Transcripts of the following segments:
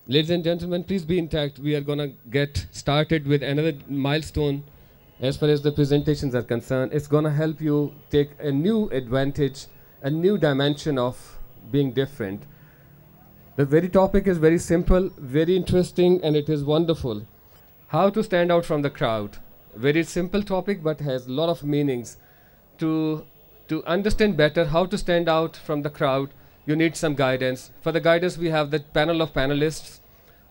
Ladies and gentlemen, please be intact. We are going to get started with another milestone as far as the presentations are concerned. It's going to help you take a new advantage, a new dimension of being different. The very topic is very simple, very interesting, and it is wonderful. How to stand out from the crowd. Very simple topic, but has a lot of meanings. To understand better how to stand out from the crowd, you need some guidance. For the guidance, we have the panel of panelists,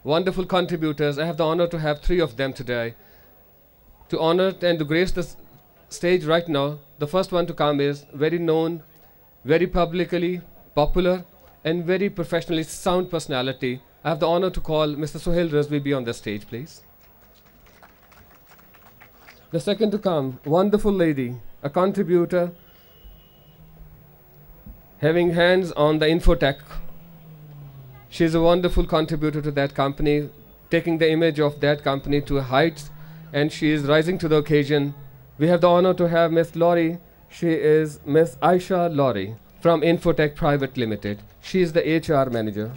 wonderful contributors. I have the honor to have 3 of them today. To honor and to grace the stage right now, the first one to come is very known, very publicly popular, and very professionally sound personality. I have the honor to call Mr. Sohail Rizvi on the stage, please. The second to come, wonderful lady, a contributor, having hands on the infotech. She's a wonderful contributor to that company, taking the image of that company to heights, and she is rising to the occasion. We have the honor to have Miss Laurie. She is Miss Aisha Laurie from Infotech Private Limited. She is the HR manager.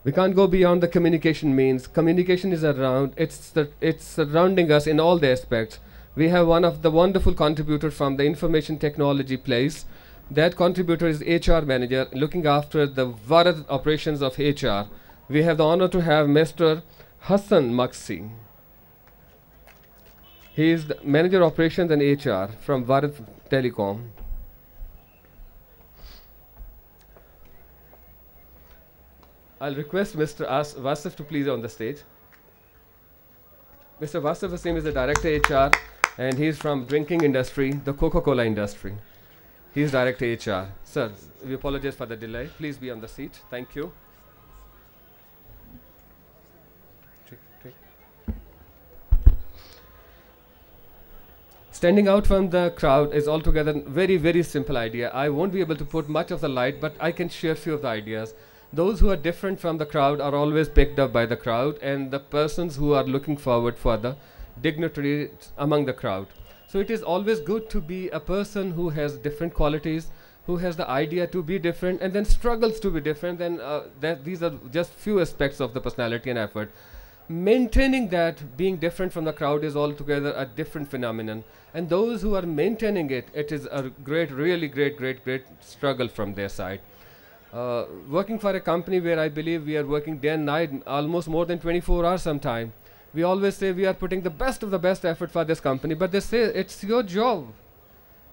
We can't go beyond the communication means. Communication is around, it's surrounding us in all the aspects. We have one of the wonderful contributors from the information technology place. That contributor is HR manager, looking after the Bharat operations of HR. We have the honor to have Mr. Hassan Maksi. He is the manager operations and HR from Bharat Telecom. I'll request Mr. Vasif to please on the stage. Mr. Vasif Wasim is the director HR, and he's from drinking industry, the Coca-Cola industry. He's director HR. Sir, we apologize for the delay. Please be on the seat. Thank you. Standing out from the crowd is altogether very, very simple idea. I won't be able to put much of the light, but I can share few of the ideas. Those who are different from the crowd are always picked up by the crowd, and the persons who are looking forward for the dignitary among the crowd. So it is always good to be a person who has different qualities, who has the idea to be different, and then struggles to be different. Then these are just few aspects of the personality and effort. Maintaining that being different from the crowd is altogether a different phenomenon. And those who are maintaining it, it is a great, really great struggle from their side. Working for a company where I believe we are working day and night, almost more than 24 hours sometime. We always say we are putting the best of the best effort for this company, but they say it's your job.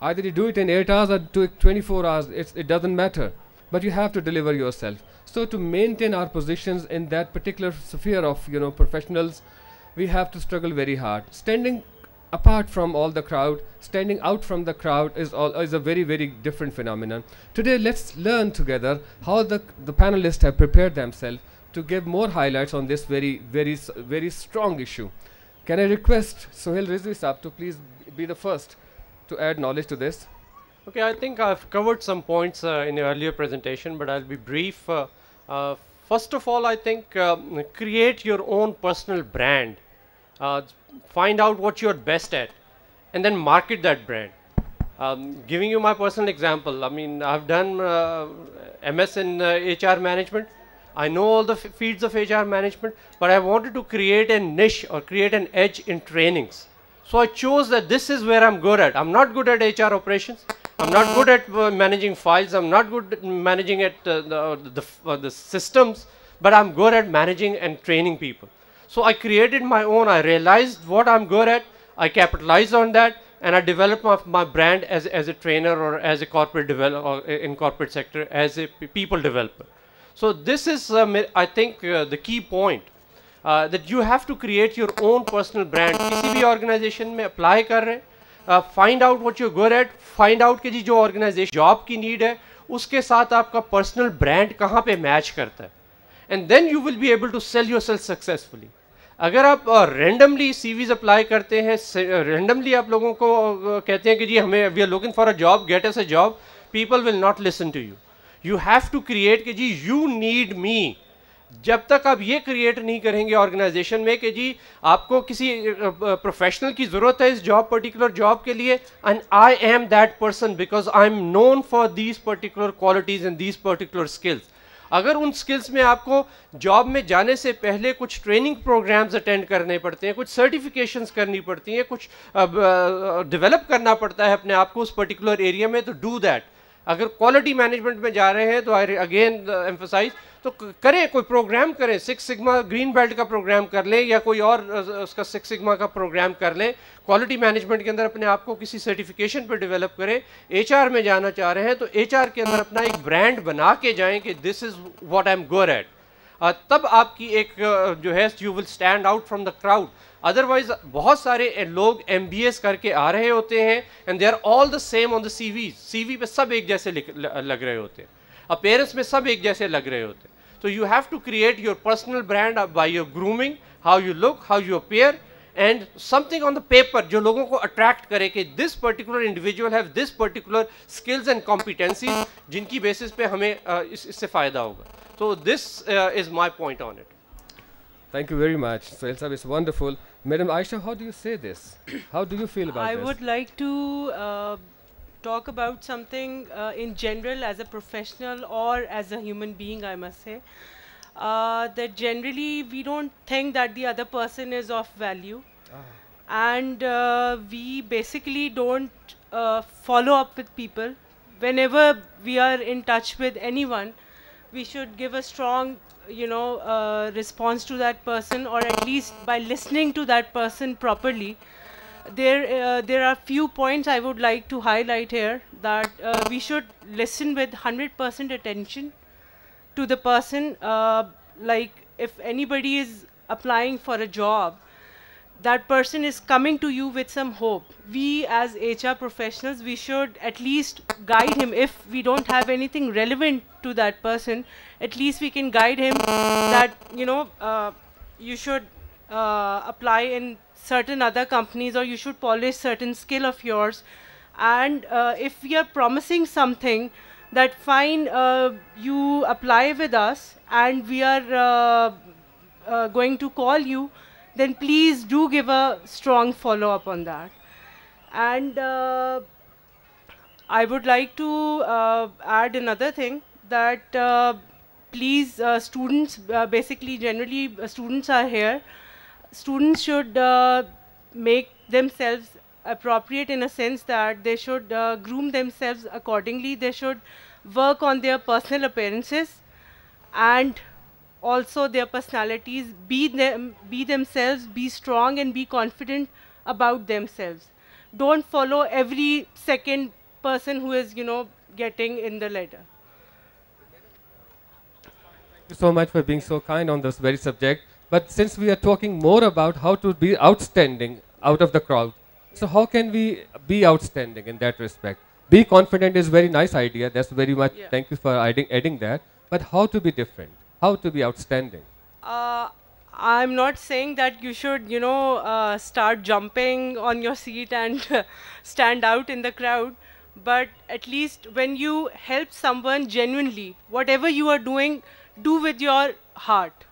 Either you do it in 8 hours or do it 24 hours, it doesn't matter. But you have to deliver yourself. So to maintain our positions in that particular sphere of professionals, we have to struggle very hard. Standing apart from all the crowd, standing out from the crowd is a very, very different phenomenon. Today, let's learn together how the panelists have prepared themselves to give more highlights on this very strong issue. Can I request Sohail Rizvi Saab to please be the first to add knowledge to this? Okay, I think I've covered some points in the earlier presentation, but I'll be brief. First of all, I think create your own personal brand. Find out what you're best at, and then market that brand. Giving you my personal example, I mean, I've done MS in HR management. I know all the fields of HR management, but I wanted to create a niche or create an edge in trainings. So I chose that this is where I'm good at. I'm not good at HR operations. I'm not good at managing files. I'm not good at managing at the systems, but I'm good at managing and training people. So I created my own. I realized what I'm good at. I capitalized on that, and I developed my brand as a trainer or as a corporate developer or in corporate sector as a people developer. So this is, I think, the key point. That you have to create your own personal brand. किसी भी organization में apply कर रहे हैं, find out what you're good at, find out कि जो organization job की need है, उसके साथ आपका personal brand कहाँ पे match करता है, and then you will be able to sell yourself successfully. अगर आप randomly CVs apply करते हैं, randomly आप लोगों को कहते हैं कि जी हमें we are looking for a job, get us a job, people will not listen to you. You have to create कि जी you need me جب تک آپ یہ کریٹ نہیں کریں گے آرگنائزیشن میں کہ جی آپ کو کسی پروفیشنل کی ضرورت ہے اس جاب پرٹیکولر جاب کے لیے, and I am that person because I am known for these particular qualities and these particular skills. اگر ان سکلز میں آپ کو جاب میں جانے سے پہلے کچھ ٹریننگ پروگرامز اٹینڈ کرنے پڑتے ہیں, کچھ سرٹیفیکیشنز کرنی پڑتی ہیں, کچھ ڈیولپ کرنا پڑتا ہے اپنے آپ کو اس پرٹیکولر ایریا میں, تو ڈو دیٹ. اگر کوالٹی مینجمنٹ میں جا رہے ہیں تو اگین ایمفسائز تو کریں, کوئی پروگرام کریں, 6 سگما گرین بیلٹ کا پروگرام کر لیں یا کوئی اور اس کا 6 سگما کا پروگرام کر لیں. کوالٹی مینجمنٹ کے اندر اپنے آپ کو کسی سرٹیفکیشن پہ ڈیولپ کریں. ایچ آر میں جانا چاہ رہے ہیں تو ایچ آر کے اندر اپنا ایک برانڈ بنا کے جائیں کہ this is what I am good at. تب آپ کی ایک جو ہے you will stand out from the crowd. Otherwise بہت سارے لوگ ایم بی ایس کر کے آ رہے ہوتے ہیں and they are all the same on the C V. C V پہ سب ایک جیسے لگ رہے ہوتے ہیں, اپیرنس میں سب ایک جیسے لگ رہے ہوتے ہیں. So you have to create your personal brand by your grooming, how you look, how you appear, and something on the paper جو لوگوں کو attract کرے کہ this particular individual have this particular skills and competencies جن کی basis پہ ہمیں اس سے فائدہ ہوگا. So this is my point on it. Thank you very much. Sohail Sahab, it's wonderful. Madam Aisha, how do you say this? How do you feel about this? I would like to talk about something in general as a professional or as a human being, I must say, that generally we don't think that the other person is of value, and we basically don't follow up with people. Whenever we are in touch with anyone, we should give a strong response to that person, or at least by listening to that person properly. There are few points I would like to highlight here, that we should listen with 100% attention to the person. Like if anybody is applying for a job, that person is coming to you with some hope. We as HR professionals, we should at least guide him. If we don't have anything relevant to that person, at least we can guide him that you should apply in certain other companies, or you should polish certain skill of yours. And if we are promising something, that fine, you apply with us and we are going to call you, then please do give a strong follow up on that. And I would like to add another thing, that please, students, basically generally students are here. Students should make themselves appropriate in a sense that they should groom themselves accordingly. They should work on their personal appearances and also their personalities. Be themselves, be strong and be confident about themselves. Don't follow every second person who is getting in the ladder. Thank you so much for being so kind on this very subject. But since we are talking more about how to be outstanding out of the crowd, so how can we be outstanding in that respect? Be confident is very nice idea. That's very much, Yeah. Thank you for adding that. But how to be different? How to be outstanding? I'm not saying that you should, start jumping on your seat and stand out in the crowd. But at least when you help someone genuinely, whatever you are doing, do with your heart.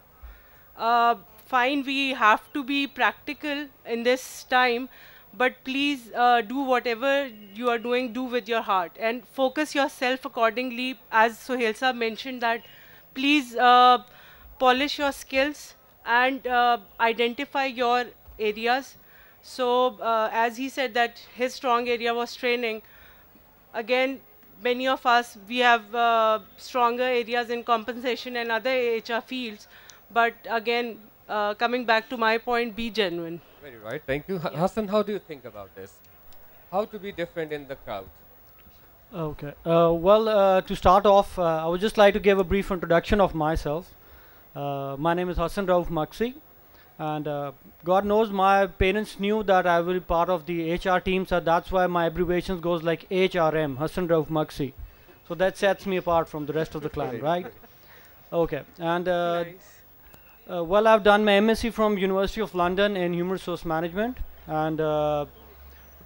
Fine, we have to be practical in this time, but please do whatever you are doing, do with your heart and focus yourself accordingly. As Sohail Sahab mentioned, that please polish your skills and identify your areas. So as he said that his strong area was training, again many of us, we have stronger areas in compensation and other HR fields. But again, coming back to my point, be genuine. Very right. Thank you. Hassan, how do you think about this? How to be different in the crowd? Okay. To start off, I would just like to give a brief introduction of myself. My name is Hassan Rauf Maksi, and God knows my parents knew that I will be part of the HR team, so that's why my abbreviations goes like HRM, Hassan Rauf Maksi. So that sets me apart from the rest of the clan, right? Okay. And Nice. I've done my MSc from University of London in Human Resource Management, and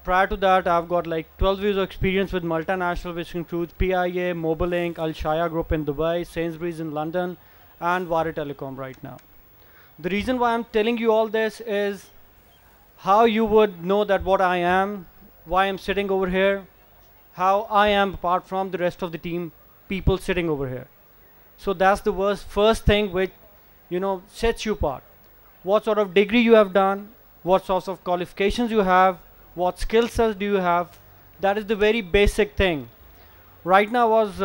prior to that I've got like 12 years of experience with multinational, which includes PIA, Mobilink, Al Shaya Group in Dubai, Sainsbury's in London, and Vare Telecom right now. The reason why I'm telling you all this is how you would know that what I am, why I'm sitting over here, how I am apart from the rest of the team, people sitting over here. So that's the first thing which, you know, sets you apart. What sort of degree you have done, what sorts of qualifications you have, what skill sets do you have. That is the very basic thing. Right now I was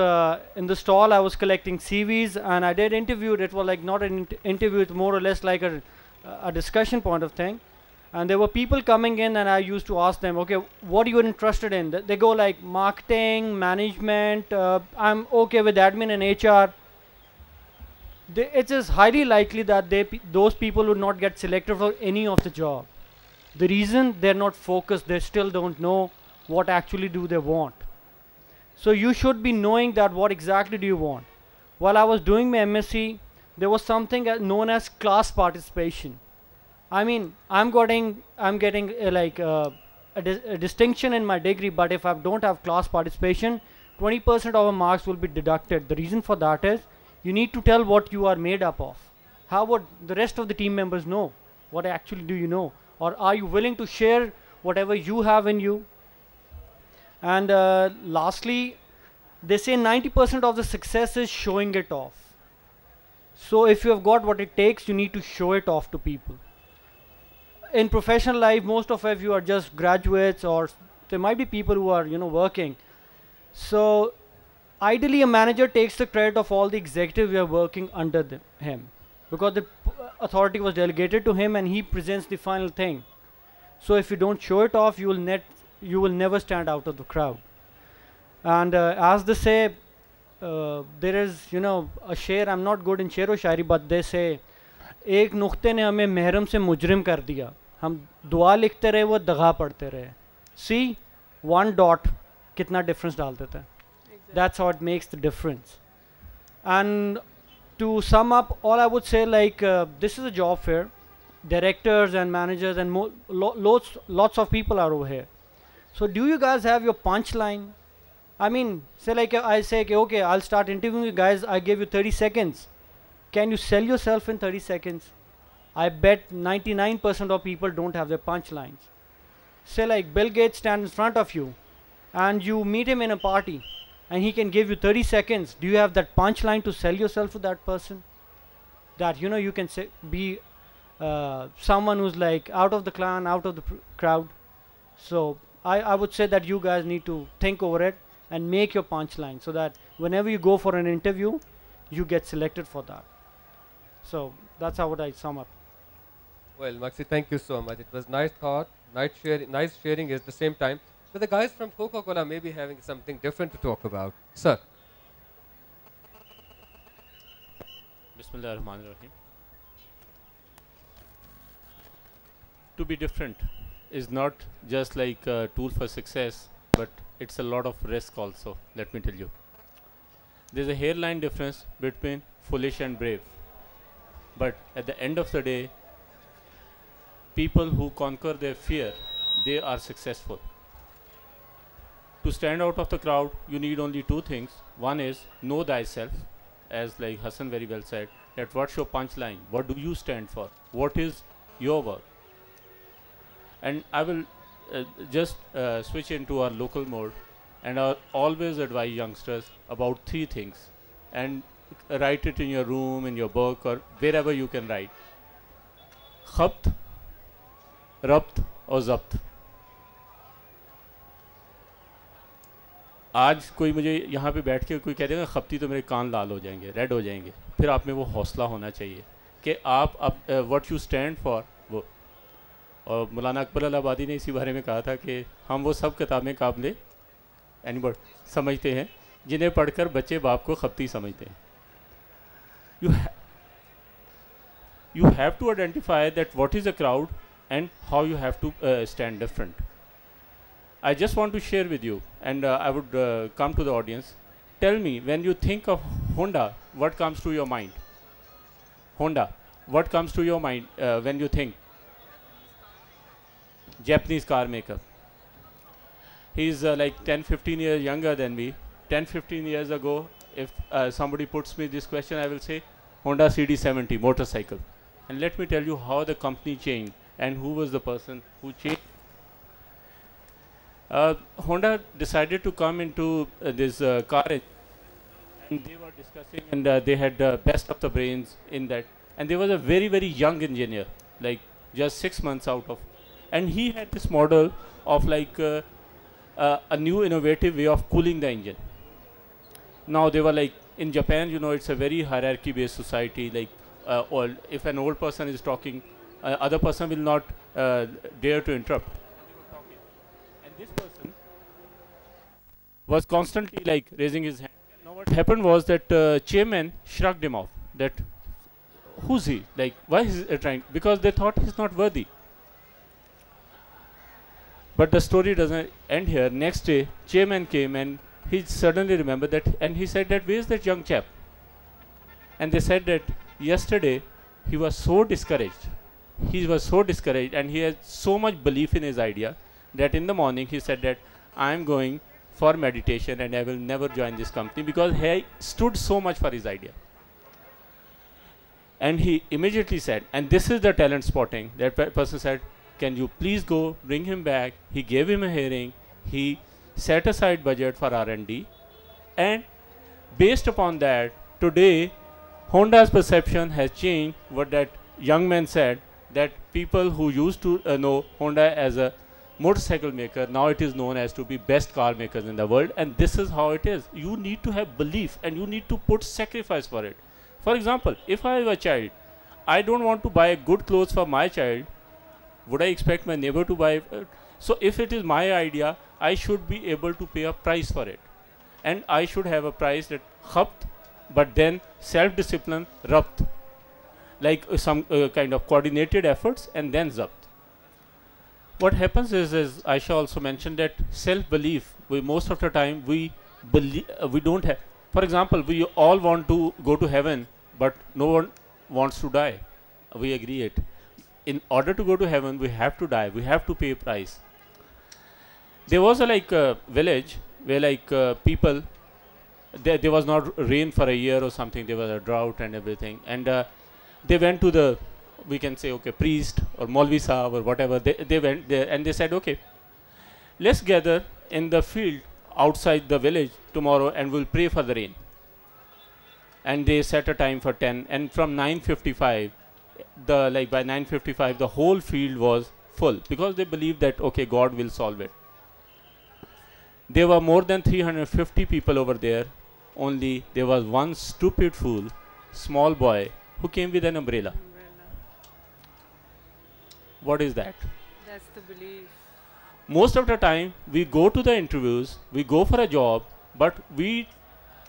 in the stall, I was collecting CVs and I did interview. It was like not an interview, it's more or less like a discussion point of thing. And there were people coming in and I used to ask them, okay, what are you interested in? They go like marketing, management, I'm okay with admin and HR. It is highly likely that those people would not get selected for any of the job. The reason they're not focused, they still don't know what actually do they want. So you should be knowing that what exactly do you want. While I was doing my MSc, there was something known as class participation. I mean, I'm getting a distinction in my degree, but if I don't have class participation, 20% of our marks will be deducted. The reason for that is you need to tell what you are made up of. How would the rest of the team members know? What actually do you know? Or are you willing to share whatever you have in you? And lastly, they say 90% of the success is showing it off. So if you have got what it takes, you need to show it off to people. In professional life, most of you are just graduates, or there might be people who are, you know, working. So ideally, a manager takes the credit of all the executives who are working under him, because the authority was delegated to him and he presents the final thing. So if you don't show it off, you will never stand out of the crowd. And as they say, there is, you know, a share. I'm not good in share o shairi, but they say, एक नुक्ते ने हमें महरम से मुजरिम कर दिया, हम दुआ लिखते रहे, वो दगा पढ़ते रहे. See, one dot कितना difference डाल देता है. That's how it makes the difference. And to sum up, all I would say, like, this is a job fair. Directors and managers and lots of people are over here. So do you guys have your punchline? I mean, say like I say, okay, I'll start interviewing you guys. I give you 30 seconds. Can you sell yourself in 30 seconds? I bet 99% of people don't have their punchlines. Say like Bill Gates stands in front of you and you meet him in a party and he can give you 30 seconds. Do you have that punchline to sell yourself to that person? That, you know, you can say, be someone who's like out of the clan, out of the crowd. So I would say that you guys need to think over it and make your punchline so that whenever you go for an interview, you get selected for that. So that's how would I sum up. Well, Maxi, thank you so much. It was nice thought, nice sharing at the same time. But the guys from Coca-Cola may be having something different to talk about. Sir. Bismillah ar-Rahman ar-Rahim. To be different is not just like a tool for success, but it's a lot of risk also, let me tell you. There's a hairline difference between foolish and brave. But at the end of the day, people who conquer their fear, they are successful. To stand out of the crowd, you need only two things. One is know thyself, as like Hassan very well said, that what's your punchline? What do you stand for? What is your work? And I will just switch into our local mode, and I always advise youngsters about three things, and write it in your room, in your book, or wherever you can write. Khabt, Rabt और ज़ब्त. आज कोई मुझे यहाँ पे बैठ के कोई कह देगा खपती तो मेरे कान लाल हो जाएंगे, रेड हो जाएंगे. फिर आप में वो हौसला होना चाहिए कि आप व्हाट यू स्टैंड फॉर वो. और मौलाना अकबर अलाहाबादी ने इसी बारे में कहा था कि हम वो सब किताबें काबिले एनीबॉडी समझते हैं जिन्हें पढ़कर बच्चे बाप को खपती समझते हैं. You have to identify that what is a crowd and how you have to stand different. I just want to share with you, and I would come to the audience. Tell me, when you think of Honda, what comes to your mind? Honda, what comes to your mind when you think? Japanese car maker. He's like 10-15 years younger than me. 10-15 years ago, if somebody puts me this question, I will say, Honda CD70 motorcycle. And let me tell you how the company changed and who was the person who changed. Honda decided to come into this car, and they were discussing, and they had best of the brains in that. And there was a very, very young engineer, like just 6 months out of, and he had this model of like a new innovative way of cooling the engine. Now they were like, in Japan, you know, it's a very hierarchy-based society. Like, if an old person is talking, other person will not dare to interrupt. And this person was constantly like raising his hand. Now what happened was that chairman shrugged him off. That, who's he? Like, why is he trying? Because they thought he's not worthy. But the story doesn't end here. Next day, chairman came and he suddenly remembered that, and he said that, where's that young chap? And they said that yesterday he was so discouraged. He was so discouraged and he had so much belief in his idea that in the morning he said that I am going for meditation and I will never join this company, because he stood so much for his idea. And he immediately said, and this is the talent spotting, that person said, can you please go bring him back? He gave him a hearing. He set aside budget for R&D, and based upon that, today Honda's perception has changed. What that young man said, that people who used to know Honda as a motorcycle maker, now it is known as to be best car makers in the world. And this is how it is. You need to have belief and you need to put sacrifice for it. For example, if I have a child, I don't want to buy good clothes for my child. Would I expect my neighbor to buy? So if it is my idea, I should be able to pay a price for it. And I should have a price that khapt, but then self-discipline, rabt. Like some kind of coordinated efforts and then zabt. What happens is, as Aisha also mentioned, that self-belief, most of the time we don't have. For example, we all want to go to heaven, but no one wants to die. We agree it. In order to go to heaven, we have to die. We have to pay a price. There was a village where people, there was not rain for a year or something. There was a drought and everything. And they went to the, we can say, okay, priest or Maulvi Sahab or whatever. They went there and they said, okay, let's gather in the field outside the village tomorrow and we'll pray for the rain. And they set a time for 10. And from 9:55, by 9:55, the whole field was full, because they believed that, okay, God will solve it. There were more than 350 people over there. Only there was one stupid fool, small boy, who came with an umbrella. What is that? That's the belief. Most of the time, we go to the interviews, we go for a job, but we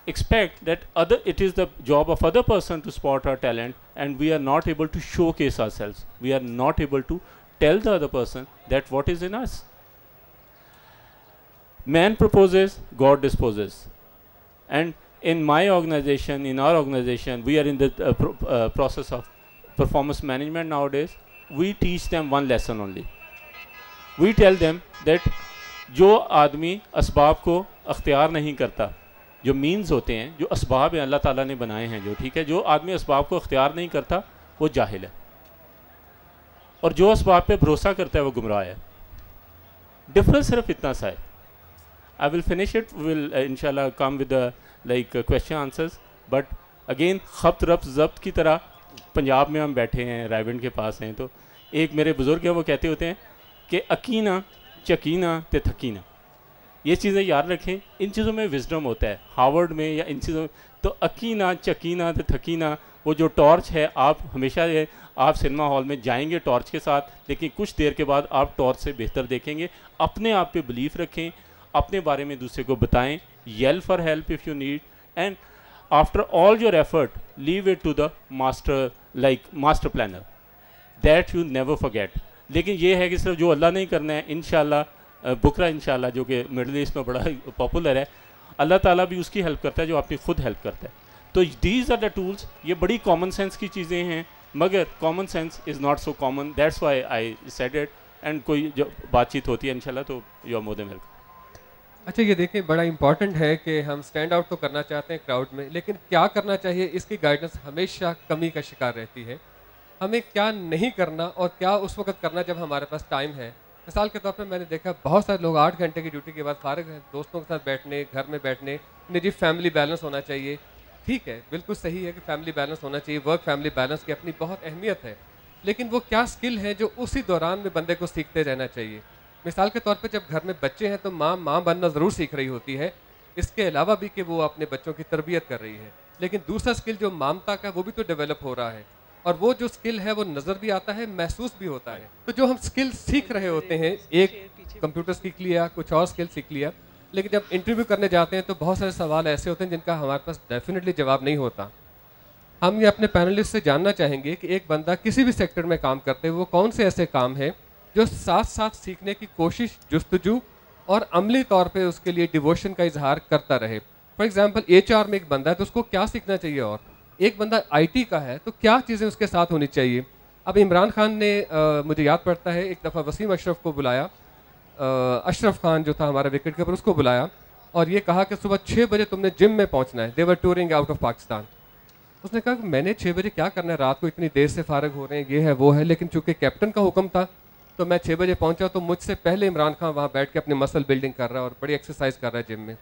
expect that it is the job of other person to spot our talent, and we are not able to showcase ourselves. We are not able to tell the other person that what is in us. Man proposes, God disposes. And in my organization, in our organization, we are in the process of performance management nowadays. We teach them one lesson only. We tell them that जो आदमी असबाब को अख्तियार नहीं करता, जो means होते हैं, जो असबाब हैं अल्लाह ताला ने बनाए हैं, जो ठीक है, जो आदमी असबाब को अख्तियार नहीं करता वो जाहिल है, और जो असबाब पे भरोसा करता है वो गुमराह है. डिफरेंस सिर्फ इतना सा है. I will finish it. We will inshallah come with the question answers. But again, खप्त रब्त ज़ब्त की तरह पंजाब में हम बैठे हैं, रायबंड के पास हैं, तो एक मेरे बुज़ुर्ग हैं, वो कहते होते हैं कि अकीना चकीना ते थकीना. ये चीज़ें याद रखें. इन चीज़ों में विजडम होता है. हार्वर्ड में या इन चीज़ों, तो अकीना चकीना ते थकीना, वो जो टॉर्च है, आप हमेशा आप सिनेमा हॉल में जाएंगे टॉर्च के साथ, लेकिन कुछ देर के बाद आप टॉर्च से बेहतर देखेंगे. अपने आप पे बिलीफ रखें, अपने बारे में दूसरे को बताएं. Yell for help if you need, and after all your effort leave it to the master planner, that you never forget. लेकिन ये है कि सिर्फ जो अल्लाह नहीं करना है, इंशाल्लाह बुकरा इंशाल्लाह जो कि मिडल ईस्ट में बड़ा पॉपुलर है, अल्लाह ताला भी उसकी हेल्प करता है जो अपनी खुद हेल्प करता है. तो दीज आर द टूल्स. ये बड़ी कॉमन सेंस की चीज़ें हैं, मगर common sense is not so common. That's why I said it. And कोई जो बातचीत होती है इंशाल्लाह, तो you are more than welcome. اچھا یہ دیکھیں بڑا امپورٹنٹ ہے کہ ہم اسٹینڈ آؤٹ تو کرنا چاہتے ہیں کراؤڈ میں، لیکن کیا کرنا چاہیے اس کی گائیڈنس ہمیشہ کمی کا شکار رہتی ہے. ہمیں کیا نہیں کرنا اور کیا اس وقت کرنا جب ہمارے پاس ٹائم ہے. مثال کے طور پہ میں نے دیکھا بہت سارے لوگ 8 گھنٹے کی ڈیوٹی کے بعد فارغ ہیں، دوستوں کے ساتھ بیٹھنے، گھر میں بیٹھنے. نجی فیملی بیلنس ہونا چاہیے، ٹھیک ہے بالکل صحیح ہے کہ فیملی بیلنس ہونا چاہیے، ورک فیملی بیلنس کی اپنی بہت اہمیت ہے، لیکن وہ کیا اسکل ہے جو اسی دوران میں بندے کو سیکھتے رہنا چاہیے. مثال کے طور پہ جب گھر میں بچے ہیں تو ماں بننا ضرور سیکھ رہی ہوتی ہے، اس کے علاوہ بھی کہ وہ اپنے بچوں کی تربیت کر رہی ہے، لیکن دوسرا اسکل جو مامتا کا وہ بھی تو ڈیولپ ہو رہا ہے، اور وہ جو اسکل ہے وہ نظر بھی آتا ہے، محسوس بھی ہوتا ہے. تو جو ہم اسکل سیکھ رہے ہوتے ہیں، ایک کمپیوٹر سیکھ لیا، کچھ اور اسکل سیکھ لیا، لیکن جب انٹرویو کرنے جاتے ہیں تو بہت سارے سوال ایسے ہوتے ہیں جن کا ہمارے پاس ڈیفینیٹلی جواب نہیں ہوتا. ہم یہ اپنے پینلسٹ سے جاننا چاہیں گے کہ ایک بندہ کسی بھی سیکٹر میں کام کرتے ہوئے وہ کون سے ایسے کام ہیں جو ساتھ ساتھ سیکھنے کی کوشش، جستجو اور عملی طور پہ اس کے لیے ڈیووشن کا اظہار کرتا رہے. فار ایگزامپل HR میں ایک بندہ ہے تو اس کو کیا سیکھنا چاہیے، اور ایک بندہ IT کا ہے تو کیا چیزیں اس کے ساتھ ہونی چاہیے. اب عمران خان نے مجھے یاد پڑتا ہے ایک دفعہ وسیم اشرف کو بلایا، اشرف خان جو تھا ہمارا وکٹ کیپر، اس کو بلایا اور یہ کہا کہ صبح 6 بجے تم نے جم میں پہنچنا ہے. دے ور ٹورنگ آؤٹ آف پاکستان. اس نے کہا کہ میں نے 6 بجے کیا کرنا ہے، رات کو اتنی دیر سے فارغ ہو رہے ہیں، یہ ہے وہ ہے، لیکن چونکہ کیپٹن کا حکم تھا تو میں 6 بجے پہنچا تو مجھ سے پہلے عمران خان وہاں بیٹھ کے اپنی مسل بلڈنگ کر رہا ہے اور بڑی ایکسرسائز کر رہا ہے جم میں.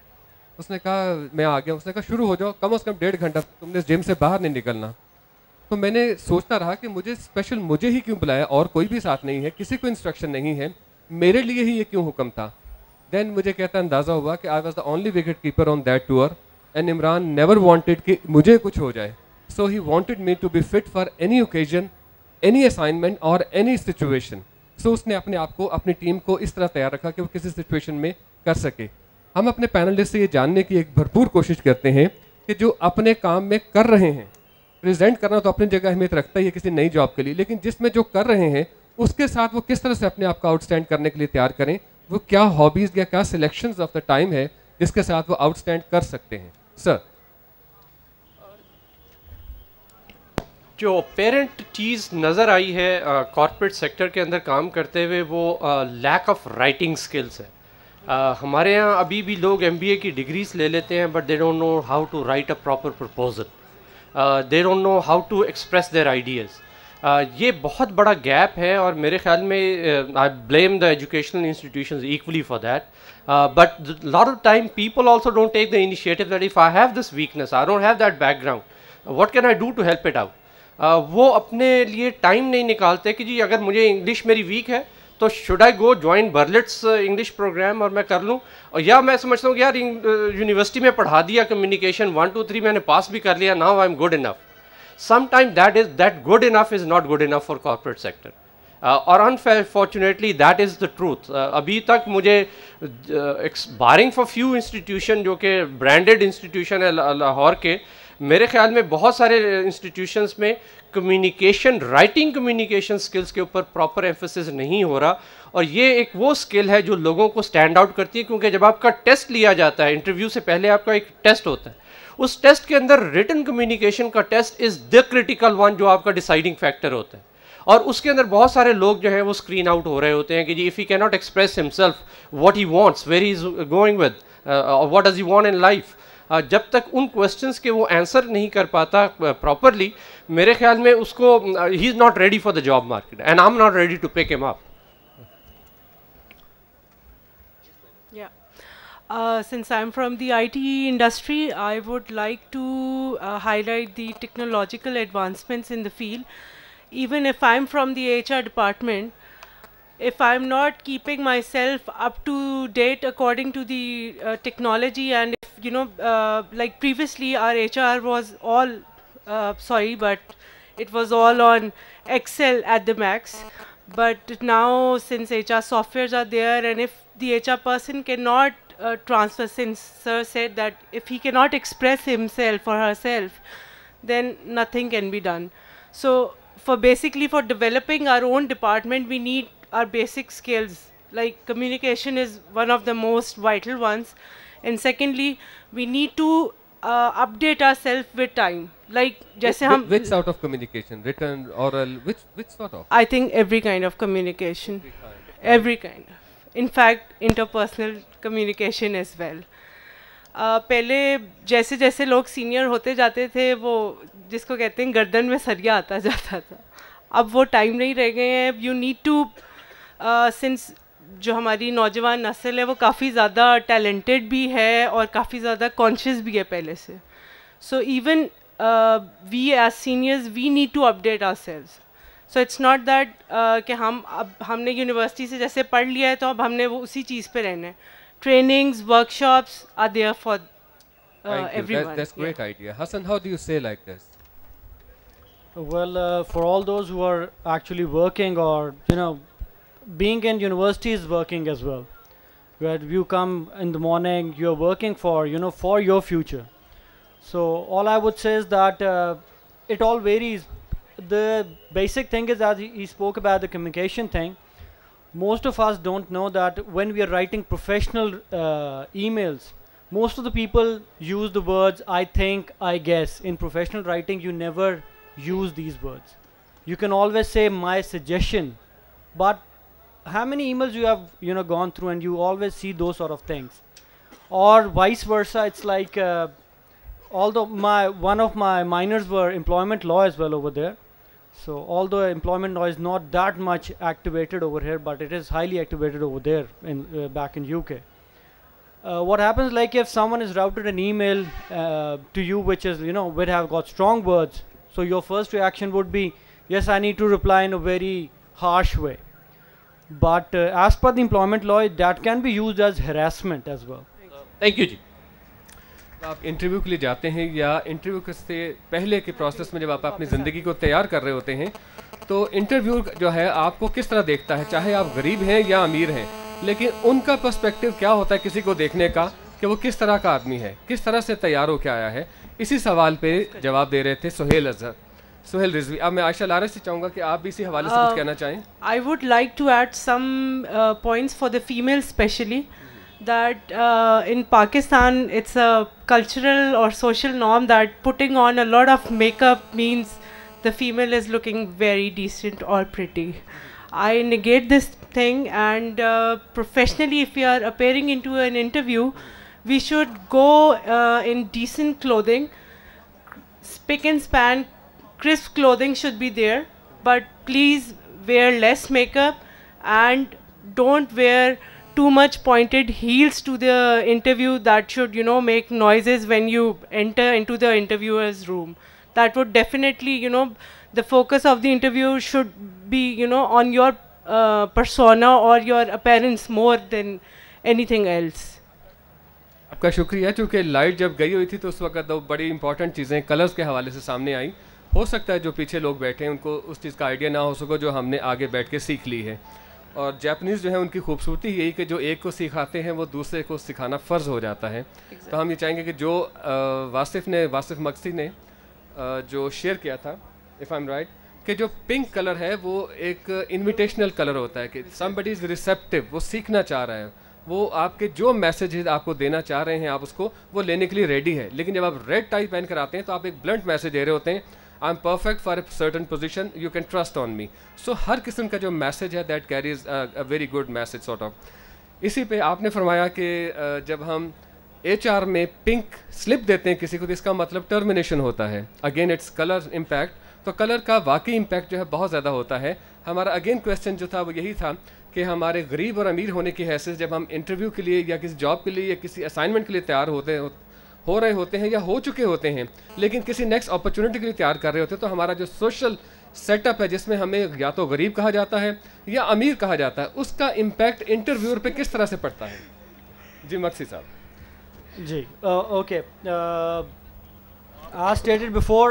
اس نے کہا میں آ گیا. اس نے کہا شروع ہو جاؤ، کم از کم 1.5 گھنٹہ تم نے جم سے باہر نہیں نکلنا. تو میں نے سوچتا رہا کہ مجھے اسپیشل مجھے ہی کیوں بلایا، اور کوئی بھی ساتھ نہیں ہے، کسی کو انسٹرکشن نہیں ہے، میرے لیے ہی یہ کیوں حکم تھا. دین مجھے کہتا اندازہ ہوا کہ I was the only wicket keeper on that tour and Imran never wanted کہ مجھے کچھ ہو جائے. So he wanted me to be fit for any occasion, any assignment اور اینی سچویشن. سو اس نے اپنے آپ کو، اپنی ٹیم کو اس طرح تیار رکھا کہ وہ کسی سچویشن میں کر سکے. ہم اپنے پینلسٹ سے یہ جاننے کی ایک بھرپور کوشش کرتے ہیں کہ جو اپنے کام میں کر رہے ہیں، پریزنٹ کرنا تو اپنی جگہ اہمیت رکھتا ہی ہے کسی نئی جاب کے لیے، لیکن جس میں جو کر رہے ہیں اس کے ساتھ وہ کس طرح سے اپنے آپ کو آؤٹ اسٹینڈ کرنے کے لیے تیار کریں. وہ کیا ہابیز یا کیا سلیکشنز آف دا ٹائم ہے جس کے ساتھ وہ آؤٹ اسٹینڈ کر سکتے ہیں. سر جو پیرنٹ چیز نظر آئی ہے کارپوریٹ سیکٹر کے اندر کام کرتے ہوئے، وہ لیک آف رائٹنگ سکلز ہے. ہمارے یہاں ابھی بھی لوگ MBA کی ڈگریز لے لیتے ہیں but they don't know how to write a proper proposal, they don't know how to express their ideas. یہ بہت بڑا گیپ ہے، اور میرے خیال میں I blame the educational institutions equally for that. But lot of time people also don't take the initiative that if I have this weakness, I don't have that background, what can I do to help it out. وہ اپنے لیے time نہیں نکالتے کہ جی اگر مجھے English میری week ہے تو should I go join Berlitz English programme اور میں کر لوں، اور یا میں سمجھتا ہوں کہ یار یونیورسٹی میں پڑھا دیا کمیونیکیشن 1 2 3 میں نے پاس بھی کر لیا، now I am good enough. Some time that good enough is not good enough for corporate sector, اور unfortunately that is the truth. ابھی تک مجھے بارنگ فار فیو انسٹیٹیوشن جو کہ برانڈیڈ انسٹیٹیوشن ہے لاہور کے، میرے خیال میں بہت سارے انسٹیٹیوشنس میں کمیونیکیشن، رائٹنگ کمیونیکیشن سکلز کے اوپر پراپر ایمفسس نہیں ہو رہا. اور یہ ایک وہ سکل ہے جو لوگوں کو اسٹینڈ آؤٹ کرتی ہے، کیونکہ جب آپ کا ٹیسٹ لیا جاتا ہے، انٹرویو سے پہلے آپ کا ایک ٹیسٹ ہوتا ہے، اس ٹیسٹ کے اندر ریٹن کمیونیکیشن کا test is the critical one جو آپ کا ڈیسائڈنگ فیکٹر ہوتا ہے. اور اس کے اندر بہت سارے لوگ جو ہیں وہ اسکرین آؤٹ ہو رہے ہوتے ہیں کہ جی اف ہی کی not express himself what he wants, where he is going with, what does he want in life. جب تک ان کوشچنس کے وہ آنسر نہیں کر پاتا پراپرلی، میرے خیال میں اس کو he is not ready for the job market and I am not ready to pick him up. Since I'm from the IT industry, I would like to highlight the technological advancements in the field. Even if I'm from the HR department, if I'm not keeping myself up to date according to the technology, and if like previously our HR was all but it was all on Excel at the max. But now since HR softwares are there, and if the HR person cannot transfer, since sir said that if he cannot express himself or herself, then nothing can be done. So for developing our own department, we need our basic skills, like communication is one of the most vital ones, and secondly we need to update ourselves with time, like jaise hum which sort of communication, written, oral, which sort of? I think every kind of communication, every kind of in fact interpersonal communication as well. پہلے جیسے جیسے لوگ senior ہوتے جاتے تھے وہ جس کو کہتے ہیں گردن میں سریا آتا جاتا تھا, اب وہ ٹائم نہیں رہ گئے ہیں. یو نیڈ ٹو سنس جو ہماری نوجوان نسل ہے وہ کافی زیادہ ٹیلنٹڈ بھی ہے اور کافی زیادہ کانشیس بھی ہے پہلے سے. So even we as seniors we need to update ourselves. So it's not that کہ ہم نے یونیورسٹی سے جیسے پڑھ لیا ہے تو اب ہم نے وہ اسی چیز پہ رہنا ہے. Trainings, workshops are there for everyone. That's great idea. Hassan, how do you say like this? Well, for all those who are actually working or, you know, being in university is working as well. Where you come in the morning, you're working for, you know, for your future. So all I would say is that it all varies. The basic thing is that he spoke about the communication thing. Most of us don't know that when we are writing professional emails, most of the people use the words I think, I guess. In professional writing, you never use these words. You can always say my suggestion, but how many emails you have, you know, gone through and you always see those sort of things? Or vice versa, it's like although one of my minors were employment law as well over there. So although employment law is not that much activated over here, but it is highly activated over there in back in UK. What happens, like if someone has routed an email to you which is, you know, would have got strong words, so your first reaction would be, yes, I need to reply in a very harsh way. But as per the employment law, that can be used as harassment as well. Thank you ji. آپ interview کے لیے جاتے ہیں یا interview سے پہلے کے process میں جب آپ اپنی زندگی کو تیار کر رہے ہوتے ہیں تو انٹرویو جو ہے آپ کو کس طرح دیکھتا ہے, چاہے آپ غریب ہیں یا امیر ہیں, لیکن ان کا پرسپیکٹیو کیا ہوتا ہے کسی کو دیکھنے کا کہ وہ کس طرح کا آدمی ہے, کس طرح سے تیار ہو کے آیا ہے. اسی سوال پہ جواب دے رہے تھے سہیل رضوی. اب میں عائشہ لارا سے چاہوں گا کہ آپ بھی اسی حوالے سے کچھ کہنا چاہیں. I would like to add some points for the females especially. That in Pakistan it's a cultural or social norm that putting on a lot of makeup means the female is looking very decent or pretty. I negate this thing, and professionally if we are appearing into an interview, we should go in decent clothing, spick and span, crisp clothing should be there, but please wear less makeup and don't wear too much pointed heels to the interview that should, you know, make noises when you enter into the interviewer's room. That would definitely, you know, the focus of the interview should be, you know, on your persona or your appearance more than anything else. آپ کا شکریہ. چونکہ light جب گئی ہوئی تھی تو اس وقت دو بڑی امپورٹنٹ چیزیں کلرز کے حوالے سے سامنے آئیں. ہو سکتا ہے جو پیچھے لوگ بیٹھے ہیں ان کو اس چیز کا آئیڈیا نہ ہو سکو جو ہم نے آگے بیٹھ کے سیکھ لی ہے. اور جیپنیز جو ہے ان کی خوبصورتی یہی کہ جو ایک کو سکھاتے ہیں وہ دوسرے کو سکھانا فرض ہو جاتا ہے. تو ہم یہ چاہیں گے کہ جو واصف مقصی نے جو شیئر کیا تھا, اف آئی ایم رائٹ, کہ جو پنک کلر ہے وہ ایک انویٹیشنل کلر ہوتا ہے کہ سم بڈی از ریسیپٹیو, وہ سیکھنا چاہ رہا ہے, وہ آپ کے جو میسیجز آپ کو دینا چاہ رہے ہیں آپ اس کو وہ لینے کے لیے ریڈی ہے. لیکن جب آپ ریڈ ٹائی پہن کر آتے ہیں تو آپ ایک بلنٹ میسیج دے رہے ہوتے ہیں, I am perfect for a certain position, you can trust on me. So ہر قسم کا جو میسیج ہے that carries a very good message sort of. اسی پہ آپ نے فرمایا کہ جب ہم HR میں پنک سلپ دیتے ہیں کسی کو تو اس کا مطلب ٹرمینیشن ہوتا ہے. اگین اٹس کلر امپیکٹ, تو کلر کا واقعی امپیکٹ جو ہے بہت زیادہ ہوتا ہے. ہمارا اگین کویشچن جو تھا وہ یہی تھا کہ ہمارے غریب اور امیر ہونے کی حیثیت جب ہم انٹرویو کے لیے یا کسی جاب کے لیے یا کسی اسائنمنٹ کے لیے تیار ہو رہے ہوتے ہیں یا ہو چکے ہوتے ہیں لیکن کسی نیکسٹ اپرچونٹی کے لیے تیار کر رہے ہوتے ہیں, تو ہمارا جو سوشل سیٹ اپ ہے جس میں ہمیں یا تو غریب کہا جاتا ہے یا امیر کہا جاتا ہے, اس کا امپیکٹ انٹرویور پہ کس طرح سے پڑتا ہے؟ جی مقصی صاحب. جی okay, as stated before,